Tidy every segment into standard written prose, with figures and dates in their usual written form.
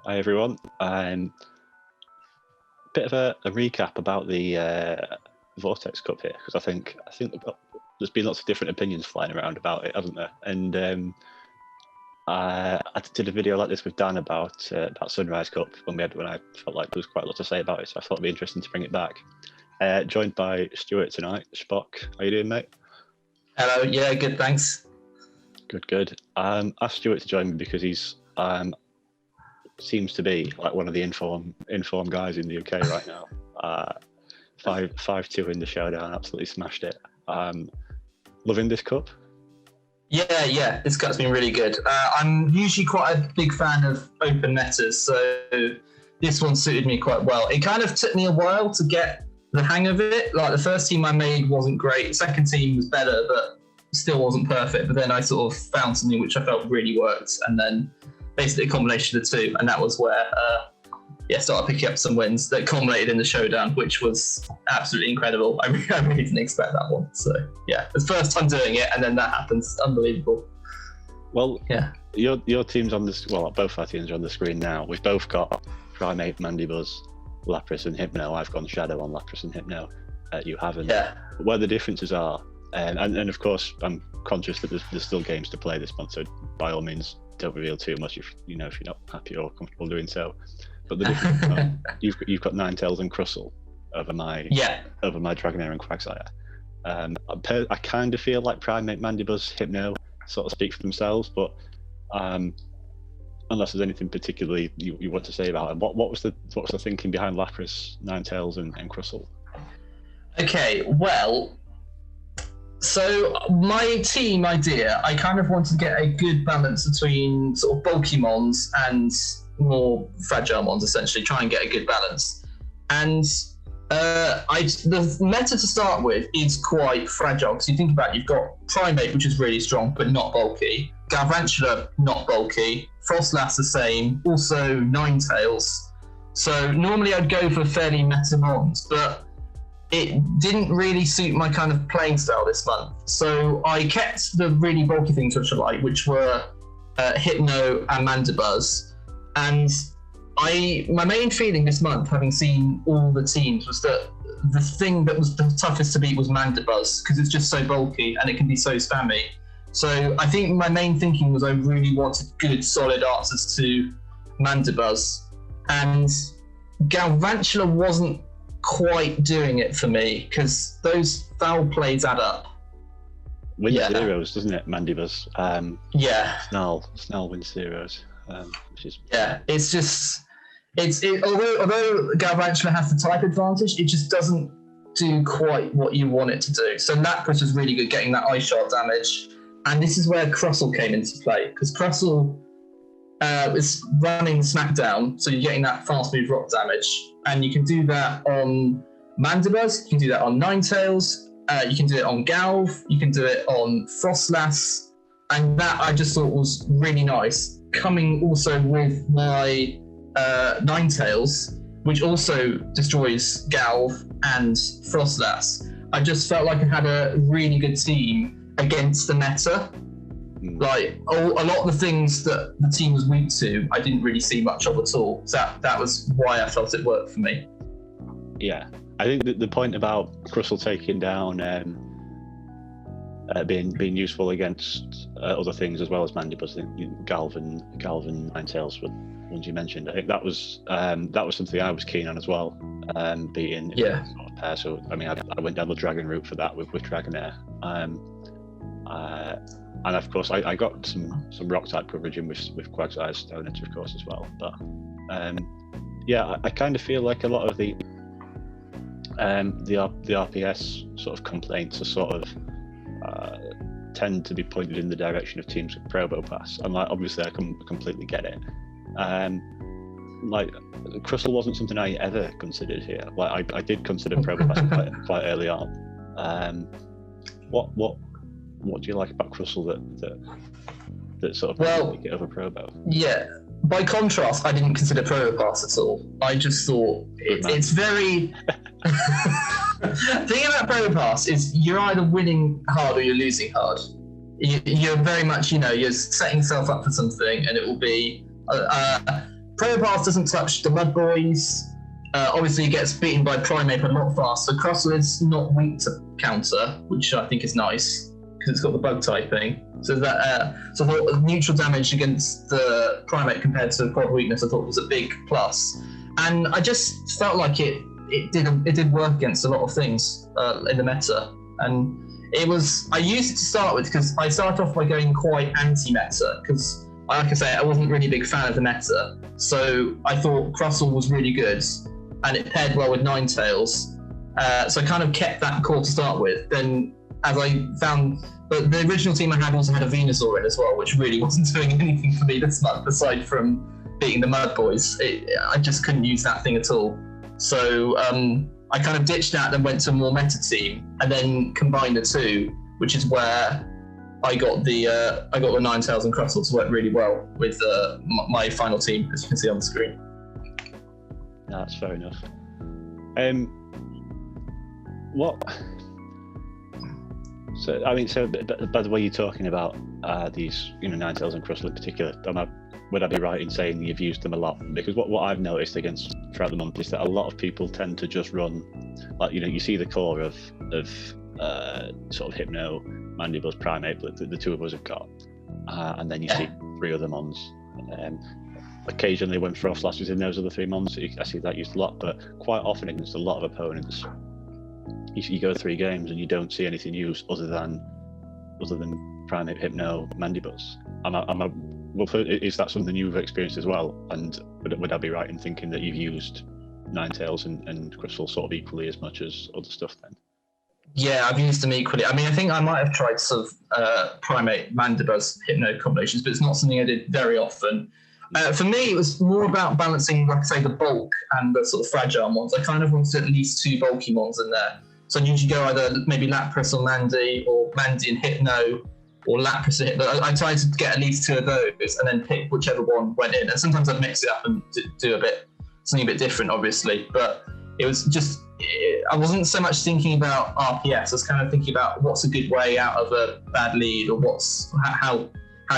Hi everyone. Bit of a recap about the Vortex Cup here, because I think there's been lots of different opinions flying around about it, hasn't there? And I did a video like this with Dan about Sunrise Cup when I felt like there was quite a lot to say about it, so I thought it'd be interesting to bring it back. Joined by Stuart tonight. Spock, how you doing, mate? Hello. Yeah, good. Thanks. Good. Asked Stuart to join me because he's seems to be like one of the informed guys in the UK right now. 5-2 in the showdown, absolutely smashed it. Loving this cup? Yeah, this cup's been really good. I'm usually quite a big fan of open metas, so this one suited me quite well. It kind of took me a while to get the hang of it. Like the first team I made wasn't great, the second team was better, but still wasn't perfect. But then I sort of found something which I felt really worked, and then basically a combination of the two, and that was where started picking up some wins that culminated in the showdown, which was absolutely incredible. I really didn't expect that one. So yeah, it's the first time doing it, and then that happens. Unbelievable. Well, yeah, your team's on this. Well, both our teams are on the screen now. We've both got Primate, Mandibuzz, Lapras, and Hypno. I've gone Shadow on Lapras and Hypno. You haven't. Yeah. Where the differences are, and of course, I'm conscious that there's still games to play this month. So by all means, don't reveal too much if you're not happy or comfortable doing so. But the difference you've got Ninetales and Crustle over my Dragonair and Quagsire. I kind of feel like Primate, Mandibuzz, Hypno sort of speak for themselves, but unless there's anything particularly you want to say about it, what was the thinking behind Lapras, Ninetales, and Crustle? Okay, well. So my team idea, I kind of wanted to get a good balance between sort of bulky mons and more fragile mons, essentially, try and get a good balance. And the meta to start with is quite fragile, because you think about it, you've got Primate, which is really strong, but not bulky. Galvantula, not bulky. Frostlass, the same. Also Ninetales. So normally I'd go for fairly meta mons, but it didn't really suit my kind of playing style this month. So I kept the really bulky things which I like, which were Hypno and Mandibuzz. And my main feeling this month, having seen all the teams, was that the thing that was the toughest to beat was Mandibuzz, because it's just so bulky and it can be so spammy. So I think my main thinking was I really wanted good, solid answers to Mandibuzz. And Galvantula wasn't quite doing it for me, because those foul plays add up. Wins zeros, doesn't it, Mandibuzz? Snarl wins zeros. Which is it's just although Galvantula has the type advantage, it just doesn't do quite what you want it to do. So Lapras was really good getting that ice shard damage, and this is where Crustle came into play, because Crustle is running Smackdown, so you're getting that fast move rock damage, and you can do that on Mandibuzz, you can do that on Ninetales, you can do it on Galv, you can do it on Frostlass, and that I just thought was really nice. Coming also with my Ninetales, which also destroys Galv and Frostlass, I just felt like I had a really good team against the meta. Like a lot of the things that the team was weak to, I didn't really see much of at all. So that was why I felt it worked for me. Yeah, I think the point about Crustle taking down being useful against other things as well as Mandibuzz, I think Galv and Ninetales were ones you mentioned. I think that was something I was keen on as well. Being sort of pair. So I mean, I went down the Dragon route for that with Dragonair. And of course, I got some rock type coverage in with Quagsire's Stone Edge, of course, as well. But I kind of feel like a lot of the RPS sort of complaints are sort of tend to be pointed in the direction of teams with Probo Pass. And like, obviously, I completely get it. Like Crustle wasn't something I ever considered here. Like I did consider Probo Pass quite early on. What do you like about Crustle that sort of make it over Probo? Yeah, by contrast, I didn't consider Probo Pass at all. I just thought it's very. The thing about Probo Pass is you're either winning hard or you're losing hard. You're very much, you're setting yourself up for something, and it will be Probopass doesn't touch the Mud Boys. Obviously, he gets beaten by Primeape a lot faster. Crustle is not weak to counter, which I think is nice because it's got the bug typing. So that so I thought neutral damage against the Primeape compared to Quad weakness, I thought was a big plus. And I just felt like it did work against a lot of things in the meta. And I used it to start with because I started off by going quite anti-meta because, like I say, I wasn't really a big fan of the meta. So I thought Crustle was really good and it paired well with Ninetales. So I kind of kept that core to start with. Then as I found, but the original team I had also had a Venusaur in as well, which really wasn't doing anything for me this month aside from beating the Mud Boys. I just couldn't use that thing at all. So I kind of ditched that and went to a more meta team and then combined the two, which is where I got the Ninetales and Crustle to work really well with my final team, as you can see on the screen. No, that's fair enough. So by the way you're talking about these, Ninetales and Crustle in particular, would I be right in saying you've used them a lot? Because what I've noticed throughout the month is that a lot of people tend to just run, like, you see the core of sort of Hypno, Mandibuzz, Primeape that the two of us have got, and then you see 3 other mons. Occasionally when Frostlass is in those other 3 mons, I see that used a lot, but quite often against a lot of opponents, you go 3 games and you don't see anything used other than Primeape, Hypno, Mandibuzz. Is that something you've experienced as well? And would I be right in thinking that you've used Ninetales and Crustle sort of equally as much as other stuff then? Yeah, I've used them equally. I mean, I think I might have tried sort of Primeape, Mandibuzz, Hypno combinations, but it's not something I did very often. For me, it was more about balancing, like I say, the bulk and the sort of fragile ones. I kind of wanted at least 2 bulky mons in there. So I usually go either maybe Lapras or Mandy, or Mandy and Hypno, or Lapras and Hypno. I tried to get at least 2 of those and then pick whichever one went in. And sometimes I'd mix it up and do something a bit different, obviously. But it was just, I wasn't so much thinking about RPS. I was kind of thinking about what's a good way out of a bad lead, or how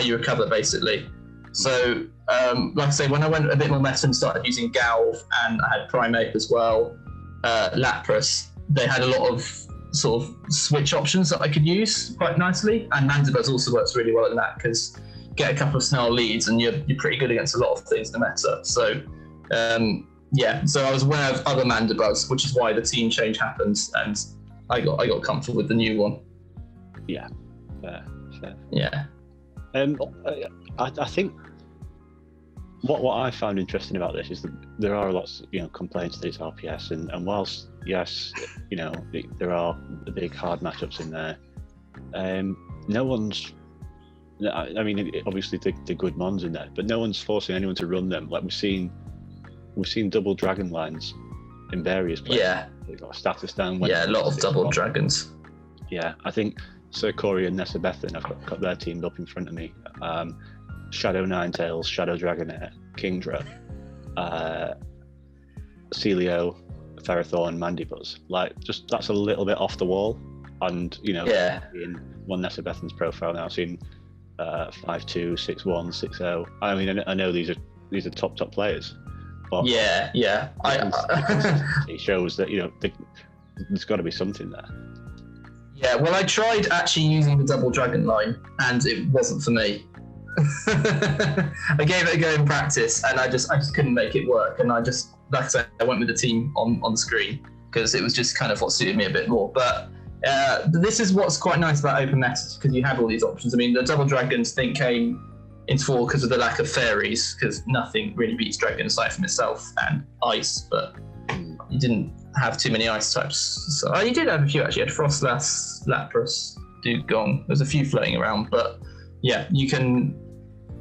you recover, basically. So, like I say, when I went a bit more meta and started using Galv, and I had Primeape as well, Lapras, they had a lot of sort of switch options that I could use quite nicely. And Mandibuzz also works really well in that, because get a couple of snarl leads and you're pretty good against a lot of things in the meta. So, so I was aware of other Mandibuzz, which is why the team change happened, and I got comfortable with the new one. Yeah, fair. Yeah. I think what I found interesting about this is that there are lots of complaints to this RPS, and whilst yes, there are the big hard matchups in there, no one's. I mean, obviously the good mons in there, but no one's forcing anyone to run them. Like we've seen double dragon lines in various places. Yeah, they've got a status down. Yeah, a lot of double dragons. Yeah, I think Sir Corey and Nessa Bethan, I've got their teamed up in front of me. Shadow Ninetales, Shadow Dragonair, Kingdra, Celio, Ferrothorn, Mandibuzz. Like, just that's a little bit off the wall. And in one Nessa Bethan's profile now, I've seen 5'2", 6'1", 6'0". I mean, I know these are top players. But yeah. It shows that there's got to be something there. Yeah, well, I tried actually using the double dragon line, and it wasn't for me. I gave it a go in practice, and I just couldn't make it work. And I just, like I said, I went with the team on the screen because it was just kind of what suited me a bit more. But this is what's quite nice about open meta, because you have all these options. I mean, the double dragons thing came into fall because of the lack of fairies, because nothing really beats dragon aside from itself and ice, but you didn't have too many ice types. So you did have a few actually. You had Frostlass, Lapras, Dugong. There's a few floating around, but yeah, you can.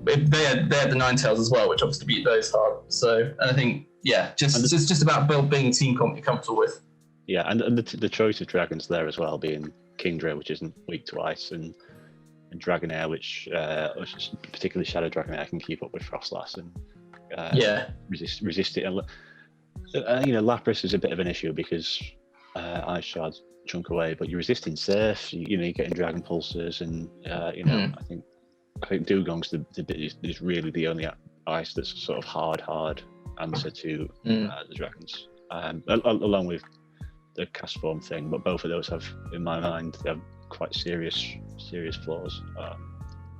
They had the Ninetales as well, which obviously beat those hard. So, and I think it's just about being a team you're comfortable with. Yeah, and the choice of dragons there as well, being Kingdra, which isn't weak to ice, and Dragonair, which particularly Shadow Dragonair can keep up with Frostlass and resist it. And Lapras is a bit of an issue because Ice Shards chunk away, but you're resisting Surf. You're getting Dragon Pulses, and I think Dugong's is really the only ice that's a sort of hard answer to the dragons, along with the cast form thing. But both of those have, in my mind, they have quite serious flaws. I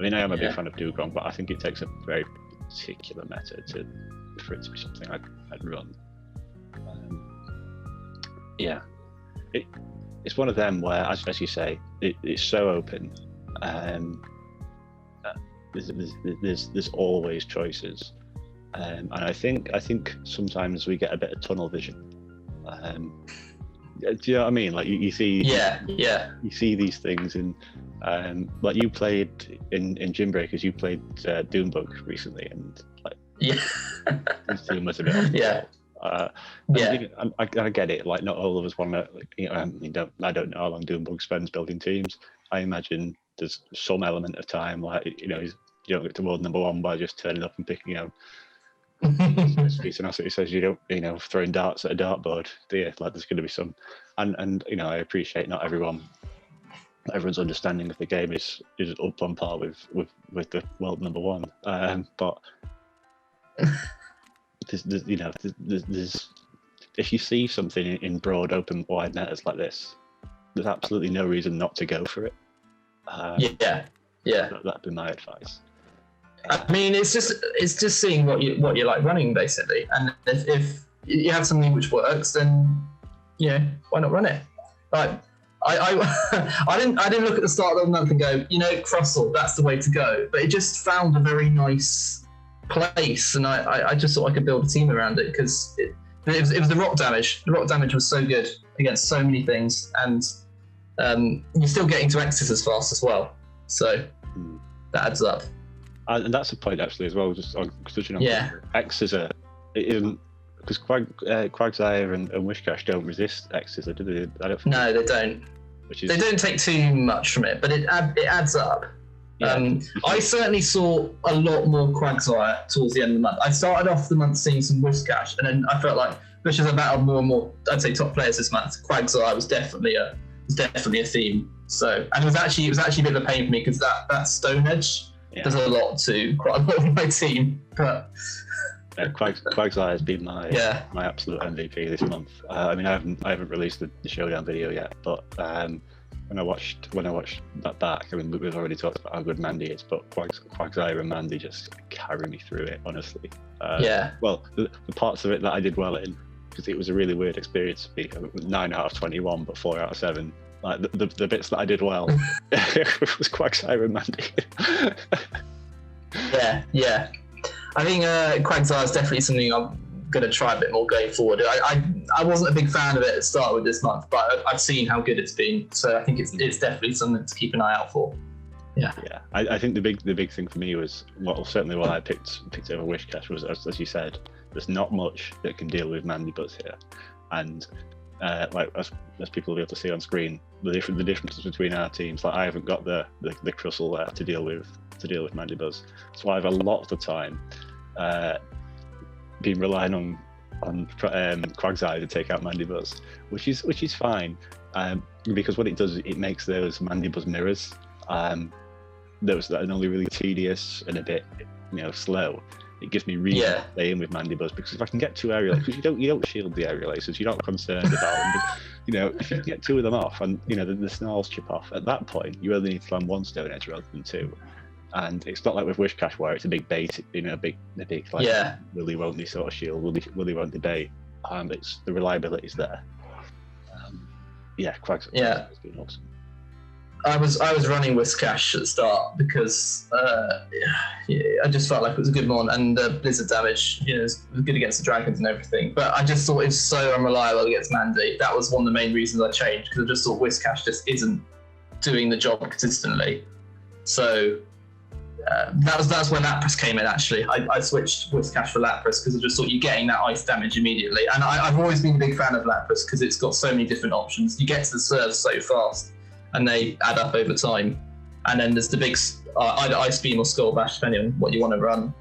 mean, I am a big fan of Dugong, but I think it takes a very particular meta for it to be something I'd run. It's one of them where, as you say, it's so open. There's always choices, and I think sometimes we get a bit of tunnel vision. Do you know what I mean? Like you see, you see these things, and like you played in Gym Breakers, you played Doombug recently, and like this team was a bit I get it. Like not all of us want to. I don't know how long Doombug spends building teams. I imagine there's some element of time, like you don't get to world number one by just turning up and picking out. Speaks tenacity says you don't, throwing darts at a dartboard, do you? Like there's going to be some, and I appreciate not everyone's understanding of the game is up on par with the world number one, but there's if you see something in broad, open, wide metas like this, there's absolutely no reason not to go for it. That'd be my advice. I mean, it's just seeing what you like running basically, and if you have something which works, then why not run it? Like I didn't look at the start of the month and go, Crossall, that's the way to go. But it just found a very nice place, and I just thought I could build a team around it because it was the rock damage. The rock damage was so good against so many things, and you're still getting to X's as fast as well. So that adds up. And that's a point actually as well. Just touching on X is because Quagsire and Wishcash don't resist X's, do they? I don't think no, they don't. They don't take too much from it, but it adds up. Yeah. I certainly saw a lot more Quagsire towards the end of the month. I started off the month seeing some Wishcash, and then I felt like, which is about more and more, I'd say, top players this month. Quagsire was definitely a theme. So, and it was actually a bit of a pain for me because that Stone Edge does a lot to quite a lot of my team. But Quagsire has been my absolute MVP this month. I mean, I haven't released the showdown video yet, but when I watched that back, I mean, we've already talked about how good Mandy is, but Quagsire and Mandy just carry me through it, honestly. Well, the parts of it that I did well in, because it was a really weird experience for me. 9 out of 21, but 4 out of 7. Like the bits that I did well, it was Quagsire and Mandy. Yeah. I think Quagsire is definitely something I'm going to try a bit more going forward. I wasn't a big fan of it at the start with this month, but I've seen how good it's been, so I think it's definitely something to keep an eye out for. Yeah. I think the big thing for me was, certainly what I picked over Wishcash was, as you said, there's not much that can deal with Mandy Buzz here, and like as people will be able to see on screen, the differences between our teams. Like I haven't got the Crustle there to deal with Mandy Buzz, so I've a lot of the time been relying on Quagsire to take out Mandy Buzz, which is fine, because what it does, it makes those Mandy Buzz mirrors, those that are only really tedious and a bit slow. It gives me reason to stay in with Mandy Buzz, because if I can get 2 aerial, because you don't shield the aerial aces, you're not concerned about them. But, if you can get 2 of them off, and the snarls chip off, at that point you only need to land 1 Stone Edge rather than 2. And it's not like with Wishcash where it's a big bait, a big like Willy won't sort of shield, Willy won't debate. It's the reliability's there. Quagsire has been awesome. I was running Wishcash at the start because I just felt like it was a good one, and blizzard damage, it was good against the dragons and everything. But I just thought it was so unreliable against Mandy. That was one of the main reasons I changed, because I just thought Wishcash just isn't doing the job consistently. So that's when Lapras came in. Actually, I switched Wishcash for Lapras because I just thought you're getting that ice damage immediately. And I've always been a big fan of Lapras because it's got so many different options. You get to the serves so fast, and they add up over time. And then there's the big either Ice Beam or Skull Bash, depending on what you want to run.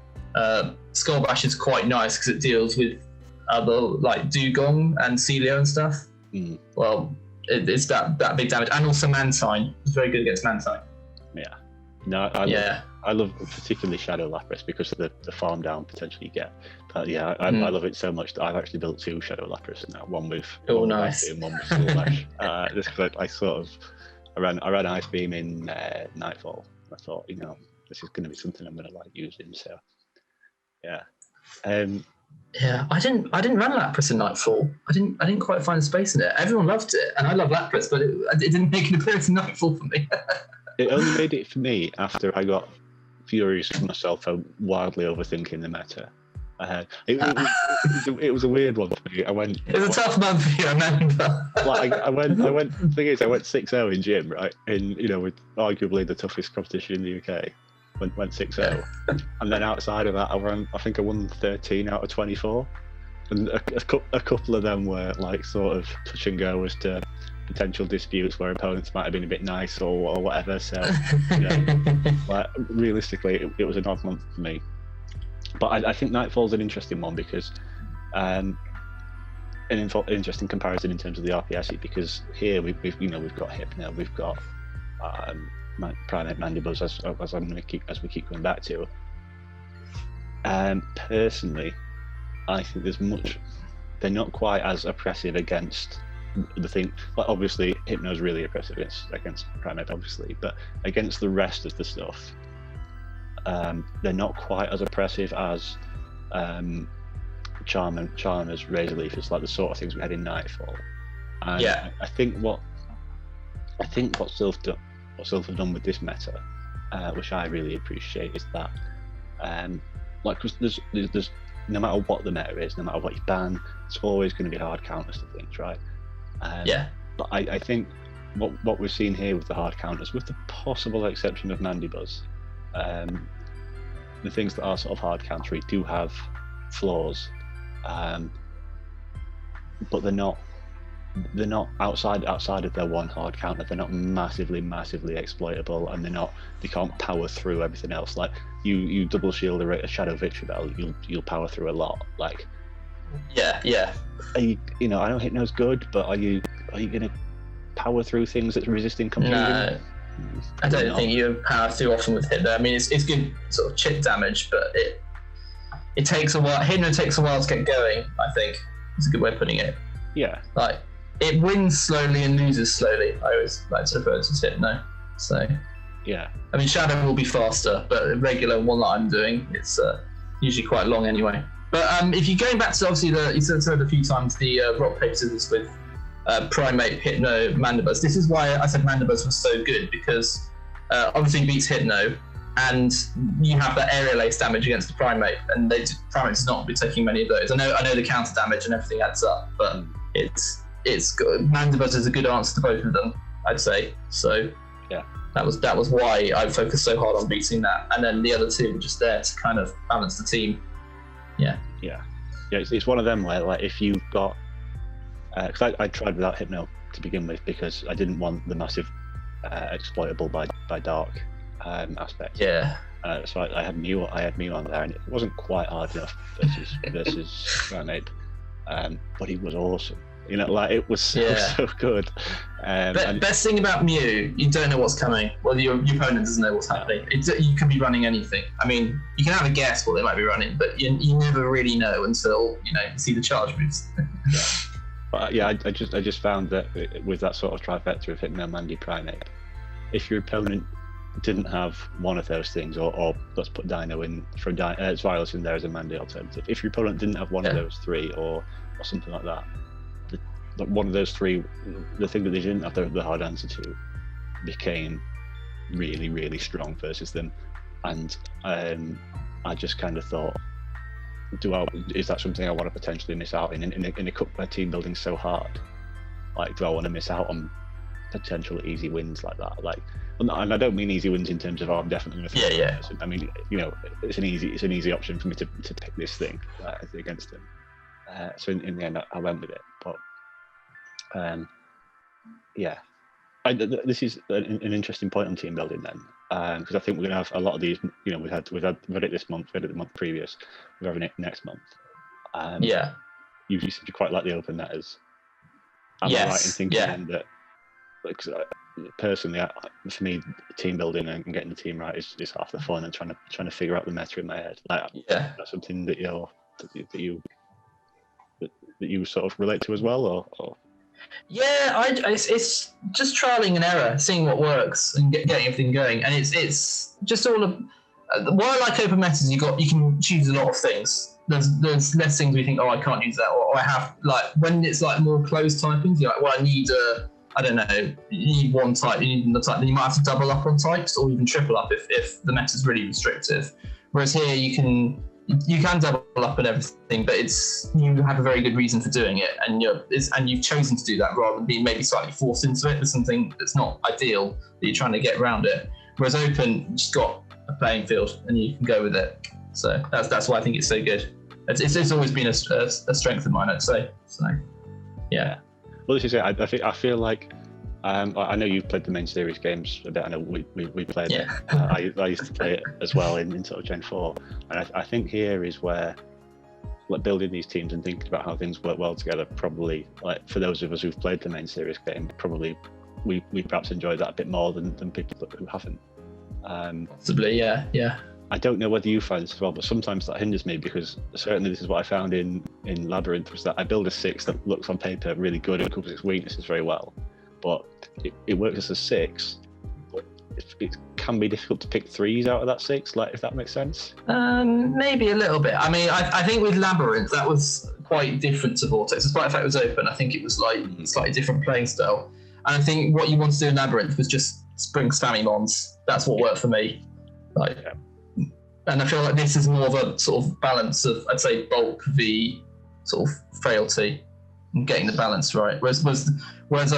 Skull Bash is quite nice because it deals with other like Dugong and Celio and stuff. Well, it's that big damage, and also Mantine. It's very good against Mantine. Yeah. No, I I love particularly Shadow Lapras because of the farm down potential you get. But yeah, I love it so much that I've actually built 2 Shadow Lapras now. One with nice, and one with Sludge. Just because I ran Ice Beam in Nightfall. I thought, this is going to be something I'm going to like using. So yeah. Yeah, I didn't run Lapras in Nightfall. I didn't quite find the space in it. Everyone loved it, and I love Lapras, but it didn't make an appearance in Nightfall for me. It only made it for me after I got furious with myself for wildly overthinking the meta. It was a weird one for me. It was a tough month for you, I remember. I went. The thing is, I went 6-0 in gym, right? With arguably the toughest competition in the UK. Went 6-0, and then outside of that, I think I won 13 out of 24, and a couple of them were like sort of touch and go as to potential disputes where opponents might have been a bit nice or whatever. So, like realistically, it was an odd month for me. But I think Nightfall's an interesting one because an interesting comparison in terms of the RPS, because here we've got Hypno, we've got Primate Mandibuzz, as we keep going back to. Personally, I think they're not quite as oppressive against the thing. Like obviously, Hypno's really oppressive against Primate, obviously, but against the rest of the stuff, they're not quite as oppressive as Charmer's Razor Leaf. It's like the sort of things we had in Nightfall. And I think what Sylph have done with this meta, which I really appreciate, is that because there's no matter what the meta is, no matter what you ban, it's always going to be hard counters to things, right? But I think what we've seen here with the hard counters, with the possible exception of Mandibuzz, the things that are sort of hard countery do have flaws, but they're not outside of their one hard counter. They're not massively exploitable, and they can't power through everything else. Like you double shield a Shadow Victreebel, you'll power through a lot. Like are you, I know Hypno's good, but are you gonna power through things that's resisting confusion? No, I don't think you power through often with Hypno. I mean, it's good sort of chip damage, but it takes a while. Hypno takes a while to get going, I think. It's a good way of putting it. Yeah. Like, it wins slowly and loses slowly. I always like to refer to Hypno. So, yeah. I mean, Shadow will be faster, but a regular one that I'm doing, it's usually quite long anyway. But if you're going back to, obviously, you said a few times the rock, paper, scissors with Primate, Hypno, Mandibuzz. This is why I said Mandibuzz was so good, because obviously he beats Hypno, and you have that aerial ace damage against the Primate, and Primate does not be taking many of those. I know the counter damage and everything adds up, but it's good. Mandibuzz is a good answer to both of them, I'd say. So yeah, that was why I focused so hard on beating that, and then the other two were just there to kind of balance the team. Yeah. It's one of them where, like, if you've got, because I tried without Hypno to begin with because I didn't want the massive exploitable by dark aspect. Yeah. So I had Mew on there, and it wasn't quite hard enough versus Primate, but he was awesome. It was so good. Best thing about Mew, you don't know what's coming. Well, your opponent doesn't know what's happening. You can be running anything. I mean, you can have a guess what they might be running, but you never really know until you see the charge moves. But I just found that with that sort of trifecta of Hypno, Mandy, Primate, if your opponent didn't have one of those things, or let's put Dino in from Xylos in there as a Mandy alternative. If your opponent didn't have one of those three, or something like that. One of those three, the thing that they didn't have the hard answer to, became really, really strong versus them. And I just kind of thought, is that something I want to potentially miss out in a cup where team building's so hard? Like, do I want to miss out on potential easy wins like that? Like, and I don't mean easy wins in terms of I'm definitely going to throw this person. I mean, it's an easy option for me to pick this thing against them. So in the end, I went with it. But this is an interesting point on team building then, because I think we're going to have a lot of these. We've had it this month, we had it the month previous, we're having it next month. You said you quite like the open netters. Am I right in thinking that personally, for me, team building and getting the team right is half the fun, and trying to figure out the meta in my head. Like, that's something that you sort of relate to as well, or? Yeah, it's just trialing and error, seeing what works and getting everything going, and it's just all of. What I like open metas, you can choose a lot of things. There's less things we think, oh, I can't use that, or I have, like, when it's like more closed typings, you're like, well, I need I don't know, you need one type, you need another type, then you might have to double up on types or even triple up if the meta's really restrictive. Whereas here you can double up and everything, but you have a very good reason for doing it, and you've chosen to do that rather than being maybe slightly forced into it with something that's not ideal that you're trying to get around it. Whereas open, you just got a playing field and you can go with it. So that's why I think it's so good. It's always been a strength of mine, I'd say. So yeah. Well, this is it. I feel like I know you've played the main series games a bit. I know we played it. I used to play it as well in sort of Gen 4, and I think here is where, like, building these teams and thinking about how things work well together, probably, like, for those of us who've played the main series game, probably we perhaps enjoy that a bit more than people who haven't. Possibly, yeah. I don't know whether you find this as well, but sometimes that hinders me, because certainly this is what I found in Labyrinth, was that I build a 6 that looks on paper really good and covers its weaknesses very well, but it works as a 6, but it can be difficult to pick 3s out of that 6, like, if that makes sense. Maybe a little bit. I mean, I think with Labyrinth, that was quite different to Vortex. Despite the fact it was open, I think it was like slightly different playing style. And I think what you want to do in Labyrinth was just spring spammy mons. That's what worked for me. Like. Yeah. And I feel like this is more of a sort of balance of, I'd say, bulk v sort of frailty and getting the balance right. Whereas I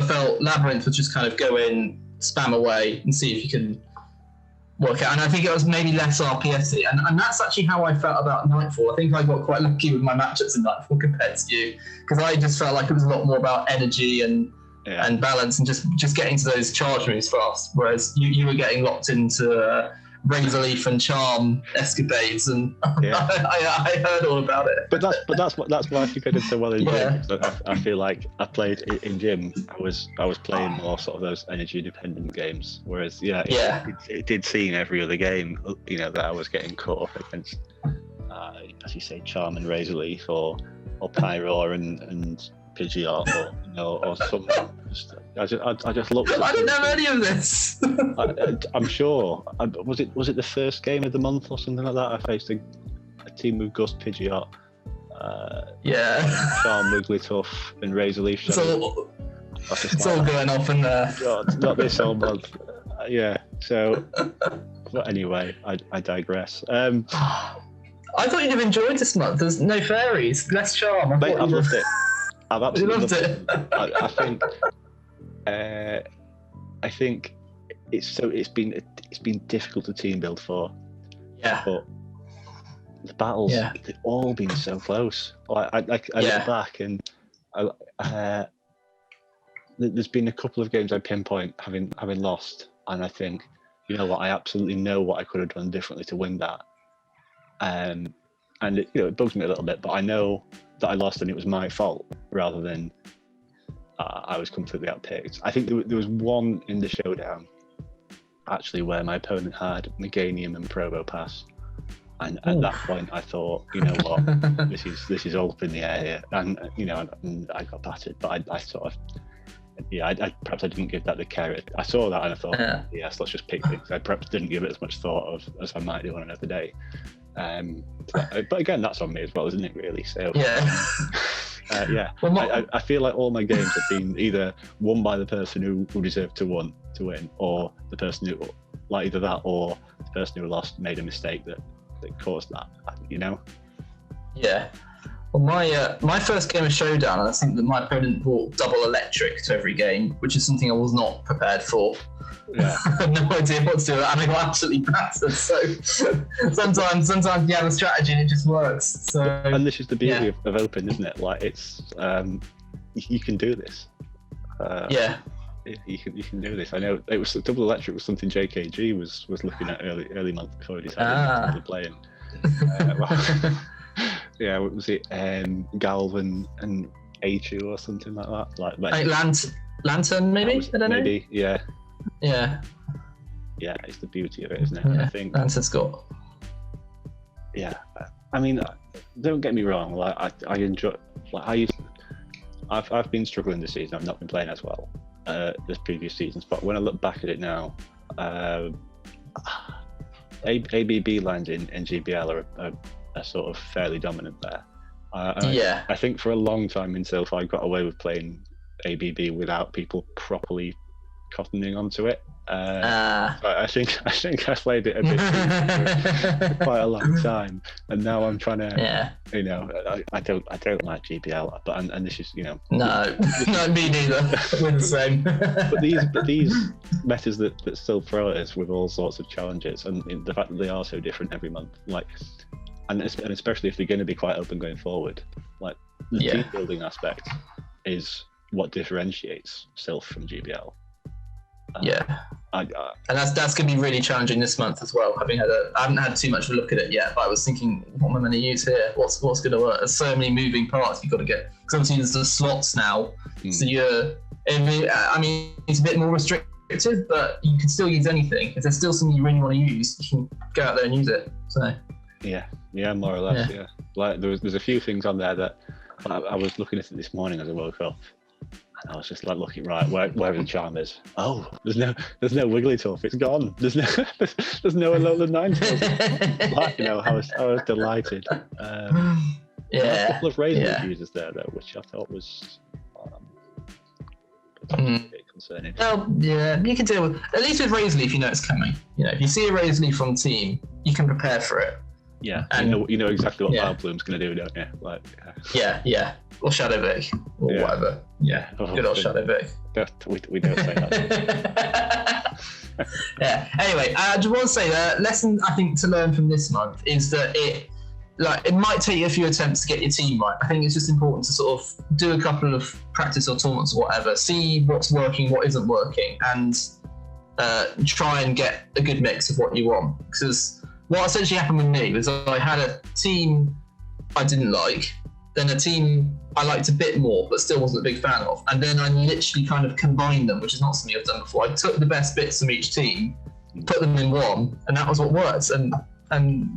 felt Labyrinth was just kind of go in, spam away, and see if you can work out. And I think it was maybe less RPS-y. And that's actually how I felt about Nightfall. I think I got quite lucky with my matchups in Nightfall compared to you, because I just felt like it was a lot more about energy and balance and just getting to those charge moves fast. Whereas you were getting locked into Razor Leaf and Charm escapades, and I heard all about it. But that's why I think I did so well in gym. I feel like I played in gym. I was playing more sort of those energy dependent games. Whereas it did seem every other game, that I was getting caught up against, as you say, Charm and Razor Leaf or Pyro and Pidgeot or something. I just looked. I didn't know any of this. I'm sure. Was it the first game of the month or something like that? I faced a team with Gust, Pidgeot, Charm, Wigglytuff, and Razor Leaf. It's all going off in there. Not this whole month. So, but anyway, I digress. I thought you'd have enjoyed this month. There's no fairies, less Charm. Mate, I've loved it. I've absolutely loved it. I think it's been difficult to team build for. Yeah. But the battles, they've all been so close. I look back and there's been a couple of games I pinpoint having lost, and I think, you know what, I absolutely know what I could have done differently to win that. And it bugs me a little bit, but I know that I lost and it was my fault rather than I was completely outpicked. I think there was one in the showdown actually where my opponent had Meganium and Probopass, and at that point I thought, you know what, this is all up in the air here, and and I got battered. But I sort of perhaps I didn't give that the care. I saw that and I thought, yes, let's just pick things. I perhaps didn't give it as much thought as I might do on another day. But again, that's on me as well, isn't it, really? So well, I feel like all my games have been either won by the person who deserved to win, or the person who, like, either that or the person who lost made a mistake that caused that, Well, my first game of Showdown, I think that my opponent brought double electric to every game, which is something I was not prepared for. I had no idea what to do, and I got absolutely battered. So sometimes you have a strategy and it just works. So, and this is the beauty of open, isn't it? Like, it's you can do this. You can do this. I know it was double electric was something JKG was looking at early month before he decided to playing. Was it Galvan and Achu or something like that? Lantern, maybe? I don't know. Maybe, yeah. Yeah. Yeah, it's the beauty of it, isn't it? Yeah. I think Lantern's got. Yeah, I mean, don't get me wrong. Like I enjoy. Like I've been struggling this season. I've not been playing as well as previous seasons. But when I look back at it now, ABB lines in GBL are sort of fairly dominant there. I think for a long time in Sylph, I got away with playing ABB without people properly cottoning onto it. I think I played it a bit for quite a long time, and now I'm trying to, you know, I don't like GBL, but and this is, you know, no, me neither. We're the same. but these metas that still throw at us with all sorts of challenges, and the fact that they are so different every month, like, and especially if they're going to be quite open going forward, like the team building aspect is what differentiates Sylph from GBL. And that's going to be really challenging this month as well. I haven't had too much of a look at it yet, but I was thinking, what am I going to use here? What's going to work? There's so many moving parts you've got to get. Because obviously there's the slots now, so I mean, it's a bit more restrictive, but you can still use anything. If there's still something you really want to use, you can go out there and use it. So yeah, more or less, yeah. Like there's a few things on there that I was looking at it this morning as I woke up. And I was just like looking wherever the charm is. Oh, there's no Wigglytuff. It's gone. There's no Alola Ninetales. Like, you know, I was delighted. A couple of Razor users there though, which I thought was a bit concerning. Well, yeah, you can deal with, at least with Razor Leaf, you know it's coming. You know, if you see a Razor Leaf from team, you can prepare for it. Yeah, and you know exactly what Vileplume's going to do, don't you? Like, yeah. Or Shadow Vic, or whatever. Yeah, good old Shadow Vic. We don't say that. Anyway, I just want to say the lesson I think to learn from this month is that it might take you a few attempts to get your team right. I think it's just important to sort of do a couple of practice or tournaments or whatever, see what's working, what isn't working, and try and get a good mix of what you want. Because what essentially happened with me was I had a team I didn't like, then a team I liked a bit more, but still wasn't a big fan of. And then I literally kind of combined them, which is not something I've done before. I took the best bits from each team, put them in one, and that was what worked. And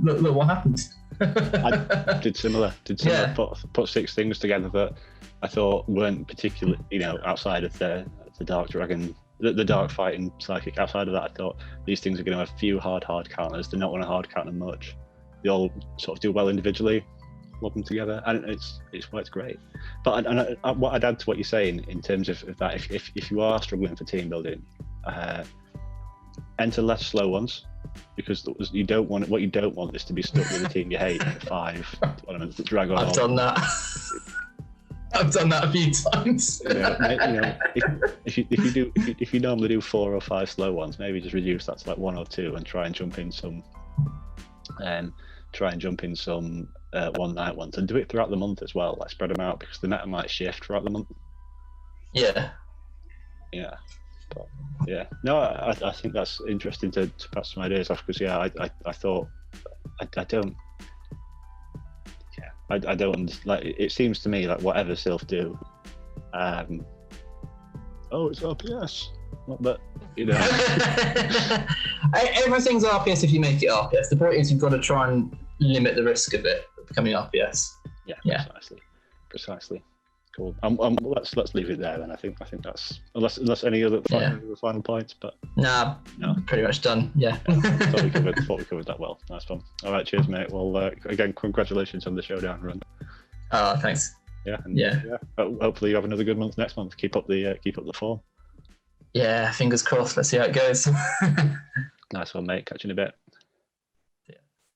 look what happened. I did similar. Put 6 things together that I thought weren't particularly, you know, outside of the Dark Dragon, the Dark Fighting Psychic. Outside of that, I thought these things are going to have few hard counters. They're not going to hard counter much. They all sort of do well individually. Love them together, and it's worked great. But what I'd add to what you're saying in terms of that, if you are struggling for team building, enter less slow ones, because you don't want is to be stuck with a team you hate for 5 tournaments that drag on. I've done that. I've done that a few times. If you normally do 4 or 5 slow ones, maybe just reduce that to like 1 or 2 and try and jump in some. One night ones, and do it throughout the month as well. Like spread them out, because the meta might shift throughout the month. But no, I think that's interesting to pass some ideas off, because I thought I don't like, it seems to me like whatever Sylph do, it's RPS, not that, you know. Everything's RPS if you make it RPS. The point is you've got to try and limit the risk of it becoming RPS. Yeah. Precisely. Cool. Let's leave it there then. I think that's, unless any other final points, but no, pretty much done. Yeah. thought we covered that well. Nice one. All right, cheers, mate. Well, again, congratulations on the showdown run. Thanks. Hopefully you have another good month next month. Keep up the form. Yeah, fingers crossed. Let's see how it goes. Nice one, mate. Catch you in a bit.